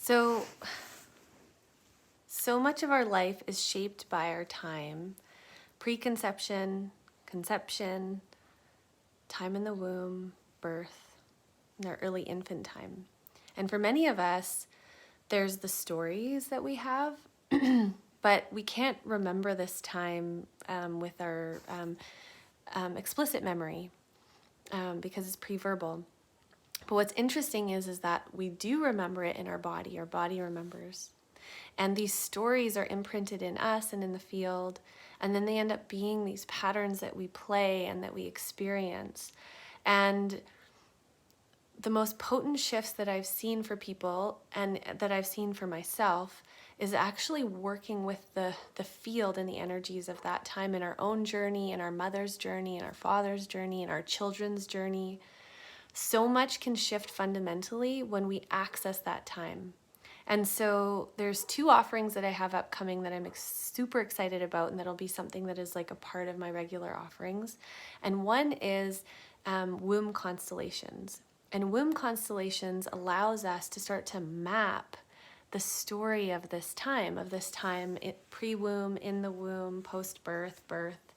So much of our life is shaped by our time, preconception, conception, time in the womb, birth, and our early infant time. And for many of us, there's the stories that we have, but we can't remember this time with our explicit memory because it's pre-verbal. But what's interesting is that we do remember it in our body. Our body remembers. And these stories are imprinted in us and in the field, and then they end up being these patterns that we play and that we experience. And the most potent shifts that I've seen for people and that I've seen for myself is actually working with the field and the energies of that time in our own journey, in our mother's journey, in our father's journey, in our children's journey. So much can shift fundamentally when we access that time. And so there's 2 offerings that I have upcoming that I'm super excited about, and that'll be something that is like a part of my regular offerings. And one is womb constellations. And womb constellations allows us to start to map the story of this time pre-womb, in the womb, post-birth, birth.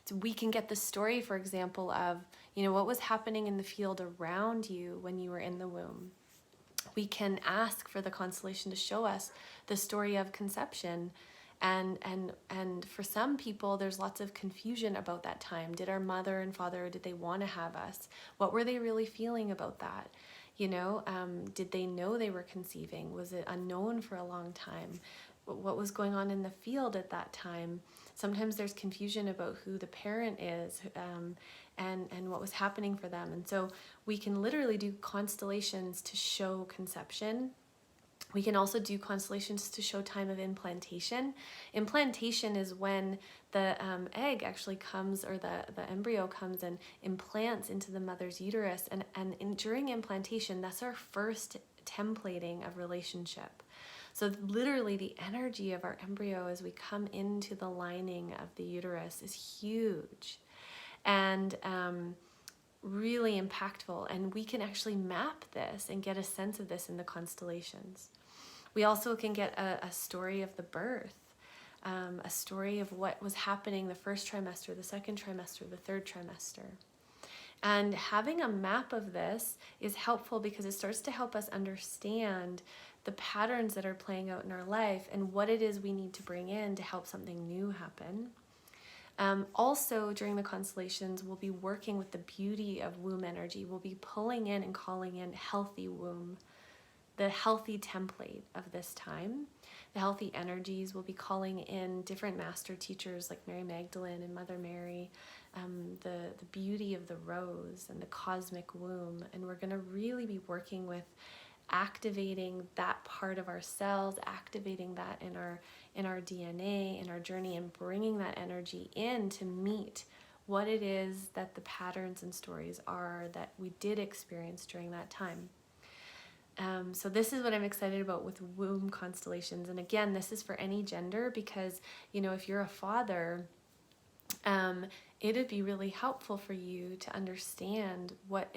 So we can get the story, for example, of, what was happening in the field around you when you were in the womb. We can ask for the constellation to show us the story of conception. And for some people, there's lots of confusion about that time. Did our mother and father, did they want to have us? What were they really feeling about that? Did they know they were conceiving? Was it unknown for a long time? What was going on in the field at that time? Sometimes there's confusion about who the parent is and what was happening for them. And so we can literally do constellations to show conception. We can also do constellations to show time of implantation. Implantation is when the egg actually comes, or the embryo comes and implants into the mother's uterus. And during implantation, that's our first templating of relationship. So literally the energy of our embryo as we come into the lining of the uterus is huge and really impactful. And we can actually map this and get a sense of this in the constellations. We also can get a story of the birth, a story of what was happening the first trimester, the second trimester, the third trimester. And having a map of this is helpful because it starts to help us understand the patterns that are playing out in our life and what it is we need to bring in to help something new happen. Also, during the constellations, we'll be working with the beauty of womb energy. We'll be pulling in and calling in healthy womb, the healthy template of this time. The healthy energies. We'll be calling in different master teachers like Mary Magdalene and Mother Mary, the beauty of the rose and the cosmic womb. And we're going to really be working with activating that part of ourselves, activating that in our DNA, in our journey, and bringing that energy in to meet what it is that the patterns and stories are that we did experience during that time. So this is what I'm excited about with womb constellations. And again, this is for any gender because, if you're a father, it'd be really helpful for you to understand what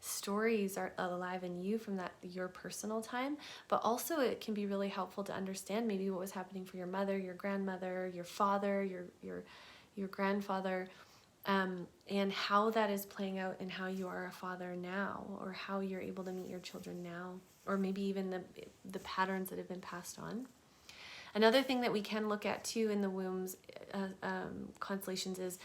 stories are alive in you from your personal time, but also it can be really helpful to understand maybe what was happening for your mother, your grandmother, your father, your grandfather, and how that is playing out in how you are a father now, or how you're able to meet your children now, or maybe even the patterns that have been passed on. Another thing that we can look at too in the womb's constellations is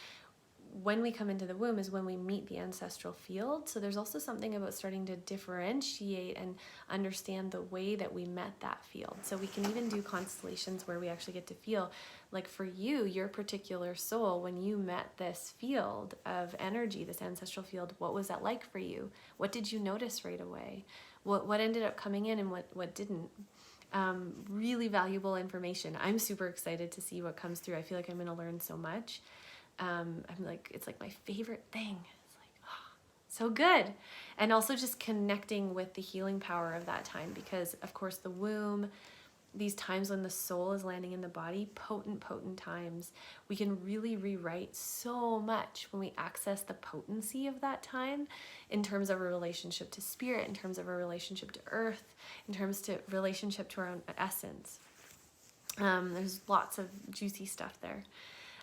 when we come into the womb is when we meet the ancestral field. So there's also something about starting to differentiate and understand the way that we met that field. So we can even do constellations where we actually get to feel, like for you, your particular soul, when you met this field of energy, this ancestral field, what was that like for you? What did you notice right away? What ended up coming in and what didn't? Really valuable information. I'm super excited to see what comes through. I feel like I'm going to learn so much. It's like my favorite thing. It's like, so good. And also just connecting with the healing power of that time, because of course the womb these times when the soul is landing in the body, potent times. We can really rewrite so much when we access the potency of that time in terms of a relationship to spirit, in terms of a relationship to earth, in terms to relationship to our own essence. There's lots of juicy stuff there.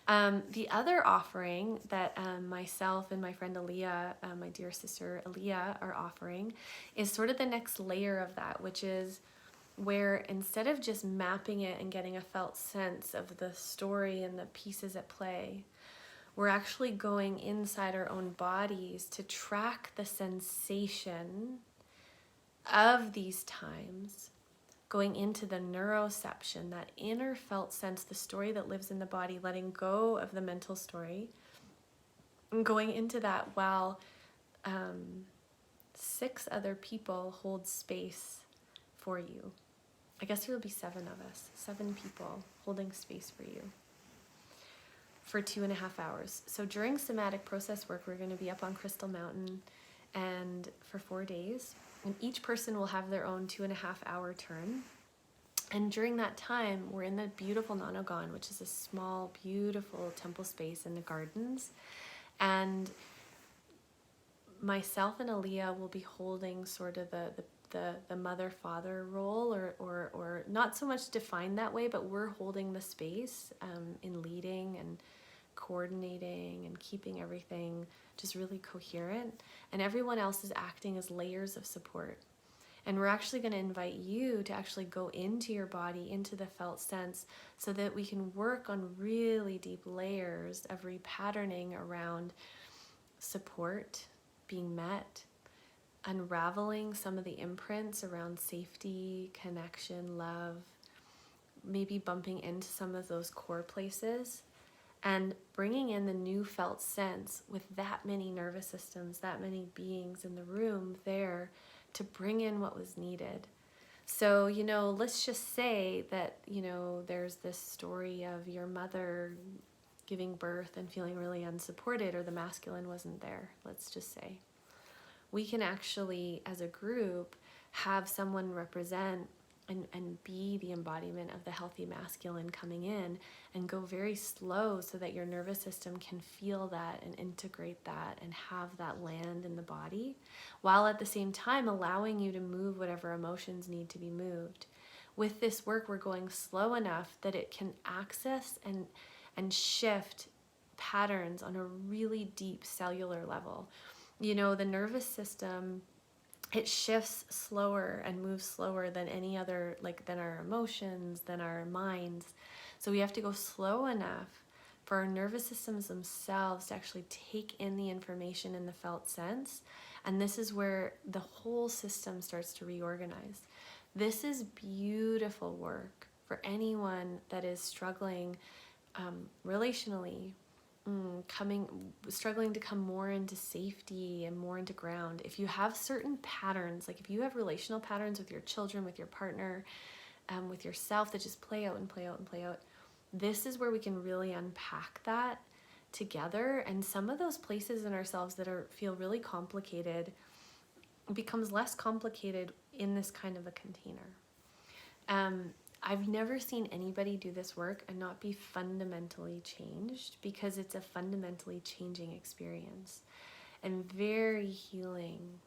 The other offering that myself and my friend Aaliyah, my dear sister Aaliyah, are offering is sort of the next layer of that, which is where instead of just mapping it and getting a felt sense of the story and the pieces at play, we're actually going inside our own bodies to track the sensation of these times, going into the neuroception, that inner felt sense, the story that lives in the body, letting go of the mental story, and going into that while 6 other people hold space for you. I guess there will be 7 of us, 7 people holding space for you for 2.5 hours. So during somatic process work, we're going to be up on Crystal Mountain and for 4 days, and each person will have their own 2.5 hour turn. And during that time, we're in the beautiful Nanogan, which is a small, beautiful temple space in the gardens. And myself and Aaliyah will be holding sort of the mother-father role, or not so much defined that way, but we're holding the space in leading and coordinating and keeping everything just really coherent. And everyone else is acting as layers of support. And we're actually going to invite you to actually go into your body, into the felt sense, so that we can work on really deep layers of repatterning around support, being met, unraveling some of the imprints around safety, connection, love, maybe bumping into some of those core places, and bringing in the new felt sense with that many nervous systems, that many beings in the room there to bring in what was needed. So, let's just say that, there's this story of your mother giving birth and feeling really unsupported, or the masculine wasn't there, let's just say. We can actually, as a group, have someone represent and be the embodiment of the healthy masculine coming in, and go very slow so that your nervous system can feel that and integrate that and have that land in the body, while at the same time allowing you to move whatever emotions need to be moved. With this work, we're going slow enough that it can access and shift patterns on a really deep cellular level. The nervous system, it shifts slower and moves slower than any other, than our emotions, than our minds. So we have to go slow enough for our nervous systems themselves to actually take in the information in the felt sense. And this is where the whole system starts to reorganize. This is beautiful work for anyone that is struggling relationally, struggling to come more into safety and more into ground. If you have certain patterns, if you have relational patterns with your children, with your partner, with yourself, that just play out and play out and play out, this is where we can really unpack that together. And some of those places in ourselves that feel really complicated becomes less complicated in this kind of a container. I've never seen anybody do this work and not be fundamentally changed, because it's a fundamentally changing experience and very healing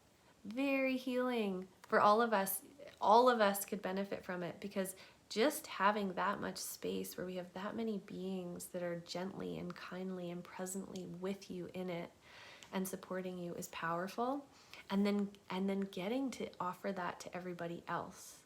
for all of us. All of us could benefit from it, because just having that much space where we have that many beings that are gently and kindly and presently with you in it and supporting you is powerful. And then getting to offer that to everybody else.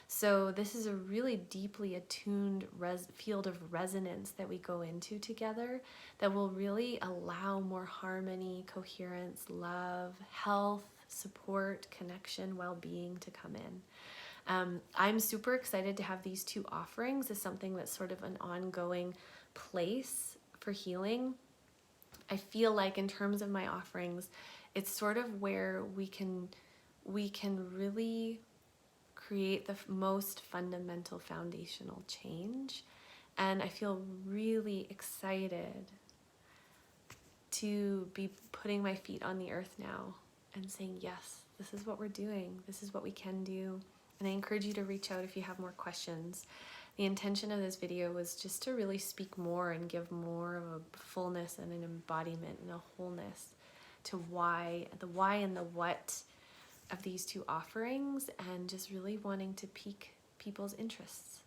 So this is a really deeply attuned field of resonance that we go into together, that will really allow more harmony, coherence, love, health, support, connection, well-being to come in. I'm super excited to have these 2 offerings as something that's sort of an ongoing place for healing. I feel like in terms of my offerings, it's sort of where we can really create the most fundamental foundational change. And I feel really excited to be putting my feet on the earth now and saying, yes, this is what we're doing. This is what we can do. And I encourage you to reach out if you have more questions. The intention of this video was just to really speak more and give more of a fullness and an embodiment and a wholeness to the why and the what of these two offerings, and just really wanting to pique people's interests.